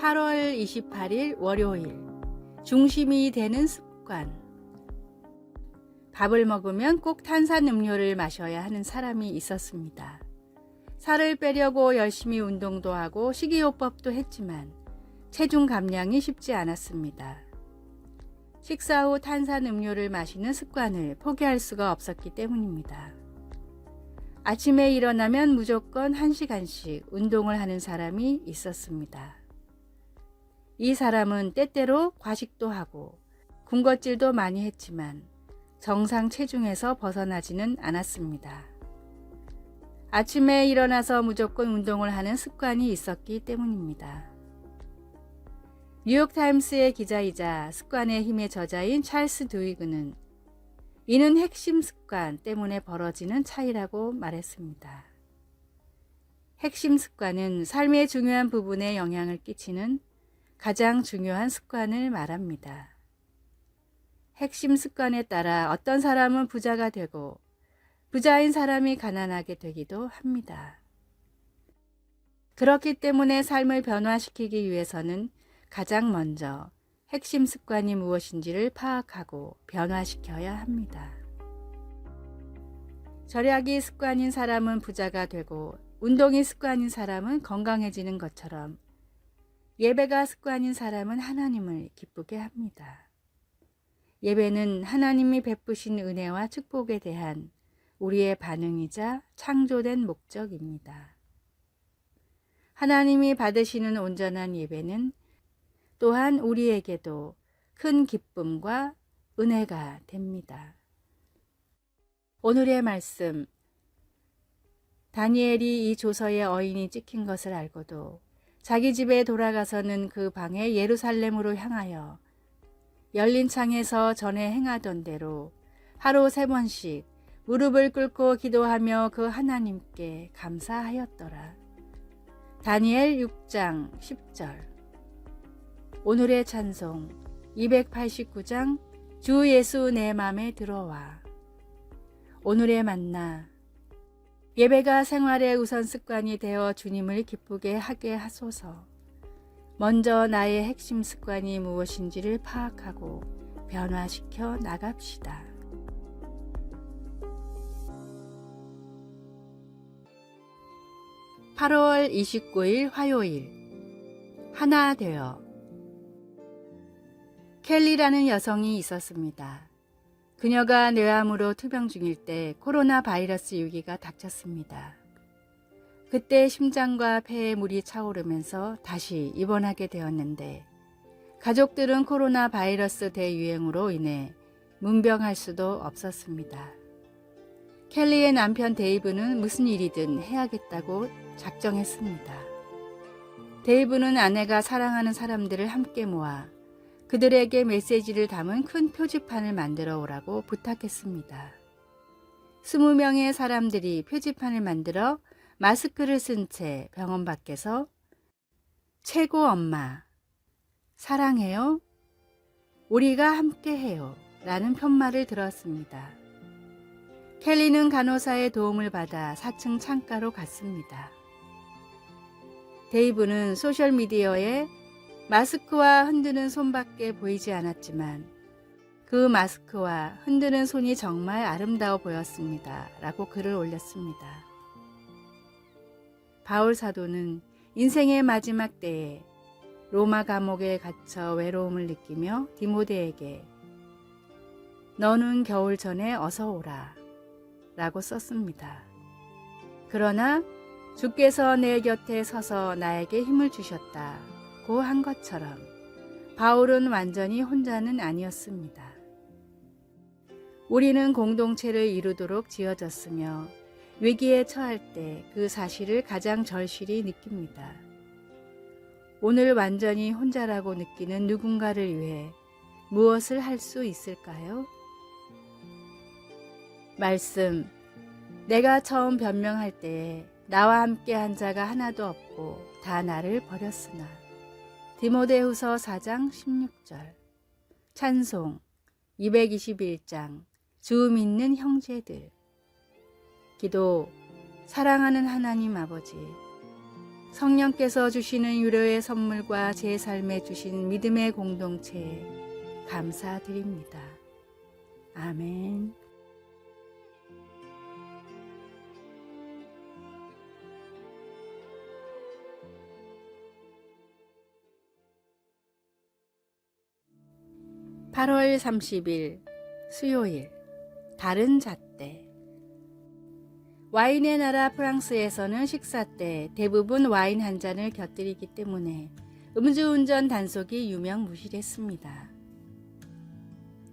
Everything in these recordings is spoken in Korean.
8월 28일 월요일, 중심이 되는 습관. 밥을 먹으면 꼭 탄산음료를 마셔야 하는 사람이 있었습니다. 살을 빼려고 열심히 운동도 하고 식이요법도 했지만 체중 감량이 쉽지 않았습니다. 식사 후 탄산음료를 마시는 습관을 포기할 수가 없었기 때문입니다. 아침에 일어나면 무조건 1시간씩 운동을 하는 사람이 있었습니다. 이 사람은 때때로 과식도 하고 군것질도 많이 했지만 정상 체중에서 벗어나지는 않았습니다. 아침에 일어나서 무조건 운동을 하는 습관이 있었기 때문입니다. 뉴욕타임스의 기자이자 습관의 힘의 저자인 찰스 드위그는 이는 핵심 습관 때문에 벌어지는 차이라고 말했습니다. 핵심 습관은 삶의 중요한 부분에 영향을 끼치는 가장 중요한 습관을 말합니다. 핵심 습관에 따라 어떤 사람은 부자가 되고 부자인 사람이 가난하게 되기도 합니다. 그렇기 때문에 삶을 변화시키기 위해서는 가장 먼저 핵심 습관이 무엇인지를 파악하고 변화시켜야 합니다. 절약이 습관인 사람은 부자가 되고 운동이 습관인 사람은 건강해지는 것처럼 예배가 습관인 사람은 하나님을 기쁘게 합니다. 예배는 하나님이 베푸신 은혜와 축복에 대한 우리의 반응이자 창조된 목적입니다. 하나님이 받으시는 온전한 예배는 또한 우리에게도 큰 기쁨과 은혜가 됩니다. 오늘의 말씀, 다니엘이 이 조서에 어인이 찍힌 것을 알고도 자기 집에 돌아가서는 그 방에 예루살렘으로 향하여 열린 창에서 전에 행하던 대로 하루 3번씩 무릎을 꿇고 기도하며 그 하나님께 감사하였더라. 다니엘 6장 10절. 오늘의 찬송 289장 주 예수 내 맘에 들어와. 오늘의 만나, 예배가 생활의 우선 습관이 되어 주님을 기쁘게 하게 하소서. 먼저 나의 핵심 습관이 무엇인지를 파악하고 변화시켜 나갑시다. (8월 29일) 화요일, 하나 되어. 켈리라는 여성이 있었습니다. 그녀가 뇌암으로 투병 중일 때 코로나 바이러스 위기가 닥쳤습니다. 그때 심장과 폐에 물이 차오르면서 다시 입원하게 되었는데 가족들은 코로나 바이러스 대유행으로 인해 문병할 수도 없었습니다. 켈리의 남편 데이브는 무슨 일이든 해야겠다고 작정했습니다. 데이브는 아내가 사랑하는 사람들을 함께 모아 그들에게 메시지를 담은 큰 표지판을 만들어 오라고 부탁했습니다. 20명의 사람들이 표지판을 만들어 마스크를 쓴 채 병원 밖에서 최고 엄마, 사랑해요, 우리가 함께해요 라는 편말을 들었습니다. 켈리는 간호사의 도움을 받아 4층 창가로 갔습니다. 데이브는 소셜미디어에 마스크와 흔드는 손밖에 보이지 않았지만 그 마스크와 흔드는 손이 정말 아름다워 보였습니다 라고 글을 올렸습니다. 바울 사도는 인생의 마지막 때에 로마 감옥에 갇혀 외로움을 느끼며 디모데에게 너는 겨울 전에 어서 오라 라고 썼습니다. 그러나 주께서 내 곁에 서서 나에게 힘을 주셨다고 한 것처럼 바울은 완전히 혼자는 아니었습니다. 우리는 공동체를 이루도록 지어졌으며 위기에 처할 때 그 사실을 가장 절실히 느낍니다. 오늘 완전히 혼자라고 느끼는 누군가를 위해 무엇을 할 수 있을까요? 말씀, 내가 처음 변명할 때에 나와 함께 한 자가 하나도 없고 다 나를 버렸으나. 디모데후서 4장 16절. 찬송 221장 주 믿는 형제들. 기도, 사랑하는 하나님 아버지, 성령께서 주시는 위로의 선물과 제 삶에 주신 믿음의 공동체에 감사드립니다. 아멘. (8월 30일) 수요일. 다른 잣대. 와인의 나라 프랑스에서는 식사 때 대부분 와인 한 잔을 곁들이기 때문에 음주운전 단속이 유명무실했습니다.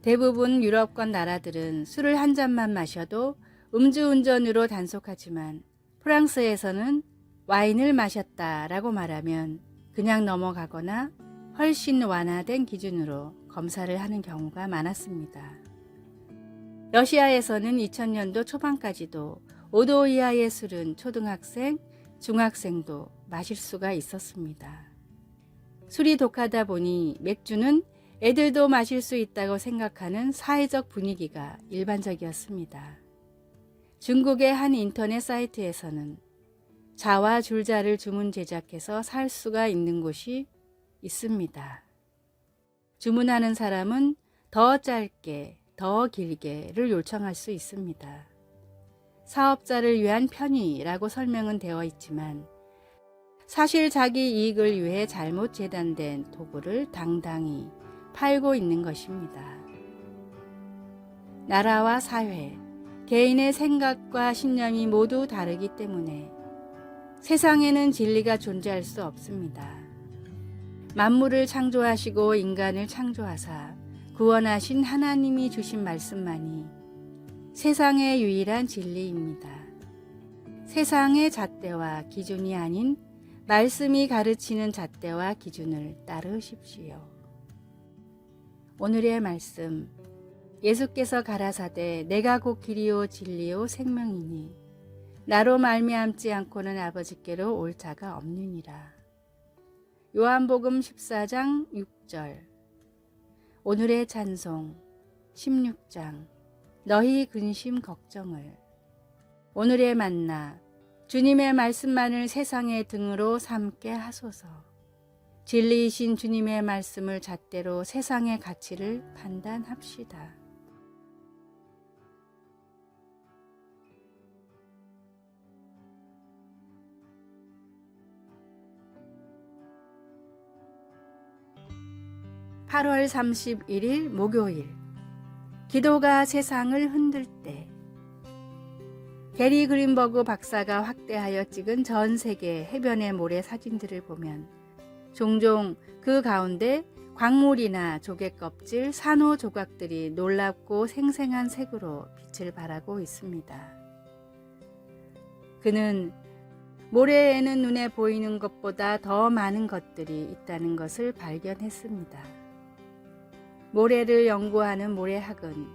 대부분 유럽권 나라들은 술을 한 잔만 마셔도 음주운전으로 단속하지만 프랑스에서는 와인을 마셨다라고 말하면 그냥 넘어가거나 훨씬 완화된 기준으로 검사를 하는 경우가 많았습니다. 러시아에서는 2000년도 초반까지도 5도 이하의 술은 초등학생, 중학생도 마실 수가 있었습니다. 술이 독하다 보니 맥주는 애들도 마실 수 있다고 생각하는 사회적 분위기가 일반적이었습니다. 중국의 한 인터넷 사이트에서는 자와 줄자를 주문 제작해서 살 수가 있는 곳이 있습니다. 주문하는 사람은 더 짧게, 더 길게를 요청할 수 있습니다. 사업자를 위한 편의라고 설명은 되어 있지만 사실 자기 이익을 위해 잘못 재단된 도구를 당당히 팔고 있는 것입니다. 나라와 사회, 개인의 생각과 신념이 모두 다르기 때문에 세상에는 진리가 존재할 수 없습니다. 만물을 창조하시고 인간을 창조하사 구원하신 하나님이 주신 말씀만이 세상의 유일한 진리입니다. 세상의 잣대와 기준이 아닌 말씀이 가르치는 잣대와 기준을 따르십시오. 오늘의 말씀. 예수께서 가라사대 내가 곧 길이요 진리요 생명이니 나로 말미암지 않고는 아버지께로 올 자가 없느니라. 요한복음 14장 6절. 오늘의 찬송 16장. 너희 근심 걱정을. 오늘의 만나. 주님의 말씀만을 세상의 등으로 삼게 하소서. 진리이신 주님의 말씀을 잣대로 세상의 가치를 판단합시다. (8월 31일) 목요일. 기도가 세상을 흔들 때. 게리 그린버그 박사가 확대하여 찍은 전 세계 해변의 모래 사진들을 보면 종종 그 가운데 광물이나 조개껍질, 산호 조각들이 놀랍고 생생한 색으로 빛을 발하고 있습니다. 그는 모래에는 눈에 보이는 것보다 더 많은 것들이 있다는 것을 발견했습니다. 모래를 연구하는 모래학은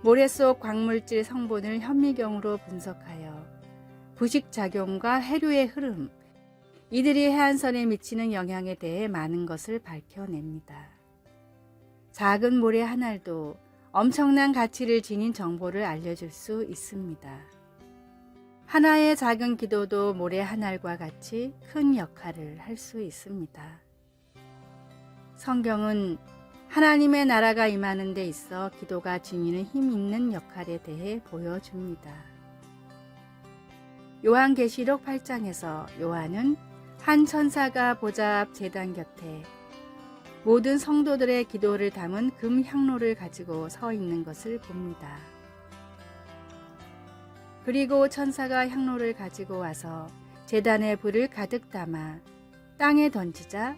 모래 속 광물질 성분을 현미경으로 분석하여 부식작용과 해류의 흐름, 이들이 해안선에 미치는 영향에 대해 많은 것을 밝혀냅니다. 작은 모래 한 알도 엄청난 가치를 지닌 정보를 알려줄 수 있습니다. 하나의 작은 기도도 모래 한 알과 같이 큰 역할을 할 수 있습니다. 성경은 하나님의 나라가 임하는 데 있어 기도가 지니는 힘 있는 역할에 대해 보여줍니다. 요한계시록 8장에서 요한은 한 천사가 보좌 앞 제단 곁에 모든 성도들의 기도를 담은 금 향로를 가지고 서 있는 것을 봅니다. 그리고 천사가 향로를 가지고 와서 제단에 불을 가득 담아 땅에 던지자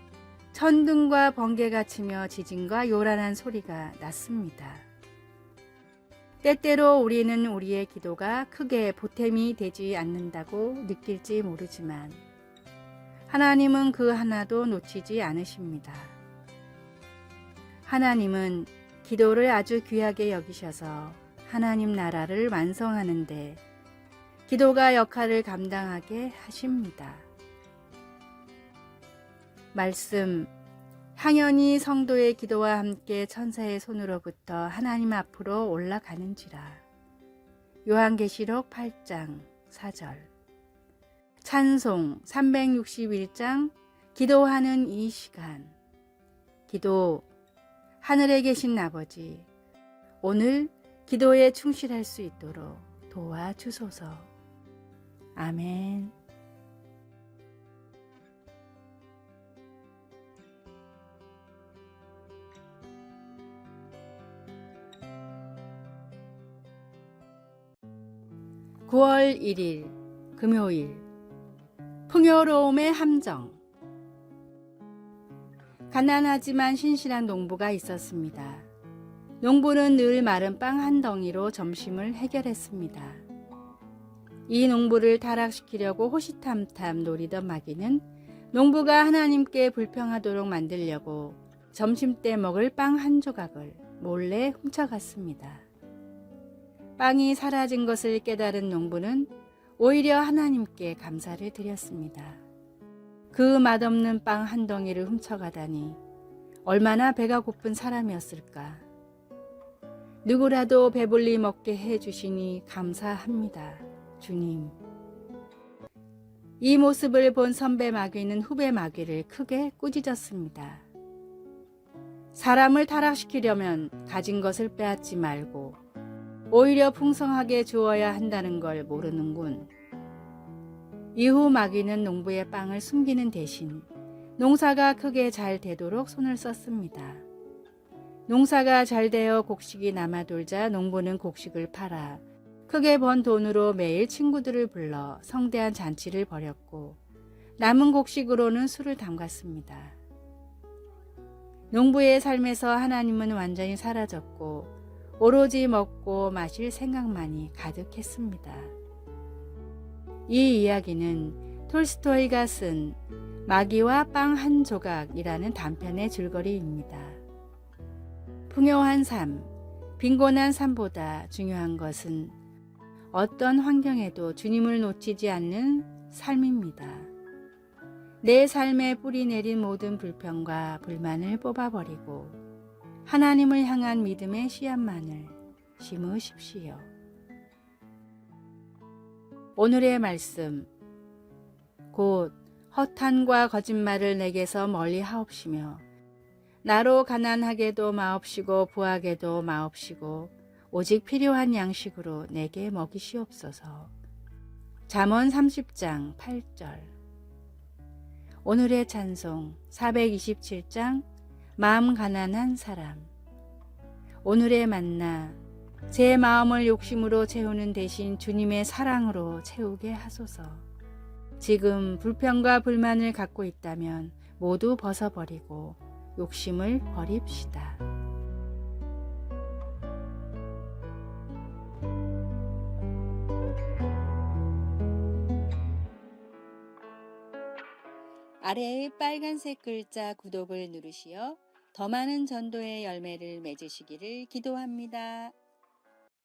천둥과 번개가 치며 지진과 요란한 소리가 났습니다. 때때로 우리는 우리의 기도가 크게 보탬이 되지 않는다고 느낄지 모르지만 하나님은 그 하나도 놓치지 않으십니다. 하나님은 기도를 아주 귀하게 여기셔서 하나님 나라를 완성하는데 기도가 역할을 감당하게 하십니다. 말씀. 향연이 성도의 기도와 함께 천사의 손으로부터 하나님 앞으로 올라가는지라. 요한계시록 8장 4절. 찬송 361장 기도하는 이 시간. 기도. 하늘에 계신 아버지, 오늘 기도에 충실할 수 있도록 도와주소서. 아멘. (9월 1일) 금요일. 풍요로움의 함정. 가난하지만 신실한 농부가 있었습니다. 농부는 늘 마른 빵 한 덩이로 점심을 해결했습니다. 이 농부를 타락시키려고 호시탐탐 노리던 마귀는 농부가 하나님께 불평하도록 만들려고 점심때 먹을 빵 한 조각을 몰래 훔쳐갔습니다. 빵이 사라진 것을 깨달은 농부는 오히려 하나님께 감사를 드렸습니다. 그 맛없는 빵 한 덩이를 훔쳐가다니 얼마나 배가 고픈 사람이었을까. 누구라도 배불리 먹게 해주시니 감사합니다, 주님. 이 모습을 본 선배 마귀는 후배 마귀를 크게 꾸짖었습니다. 사람을 타락시키려면 가진 것을 빼앗지 말고 오히려 풍성하게 주어야 한다는 걸 모르는군. 이후 마귀는 농부의 빵을 숨기는 대신 농사가 크게 잘 되도록 손을 썼습니다. 농사가 잘 되어 곡식이 남아돌자 농부는 곡식을 팔아 크게 번 돈으로 매일 친구들을 불러 성대한 잔치를 벌였고 남은 곡식으로는 술을 담갔습니다. 농부의 삶에서 하나님은 완전히 사라졌고 오로지 먹고 마실 생각만이 가득했습니다. 이 이야기는 톨스토이가 쓴 마귀와 빵 한 조각이라는 단편의 줄거리입니다. 풍요한 삶, 빈곤한 삶보다 중요한 것은 어떤 환경에도 주님을 놓치지 않는 삶입니다. 내 삶에 뿌리 내린 모든 불평과 불만을 뽑아버리고 하나님을 향한 믿음의 씨앗만을 심으십시오. 오늘의 말씀. 곧 허탄과 거짓말을 내게서 멀리 하옵시며 나로 가난하게도 마옵시고 부하게도 마옵시고 오직 필요한 양식으로 내게 먹이시옵소서. 잠언 30장 8절. 오늘의 찬송 427장 마음 가난한 사람. 오늘의 만나. 제 마음을 욕심으로 채우는 대신 주님의 사랑으로 채우게 하소서. 지금 불평과 불만을 갖고 있다면 모두 벗어버리고 욕심을 버립시다. 아래의 빨간색 글자 구독을 누르시어 더 많은 전도의 열매를 맺으시기를 기도합니다.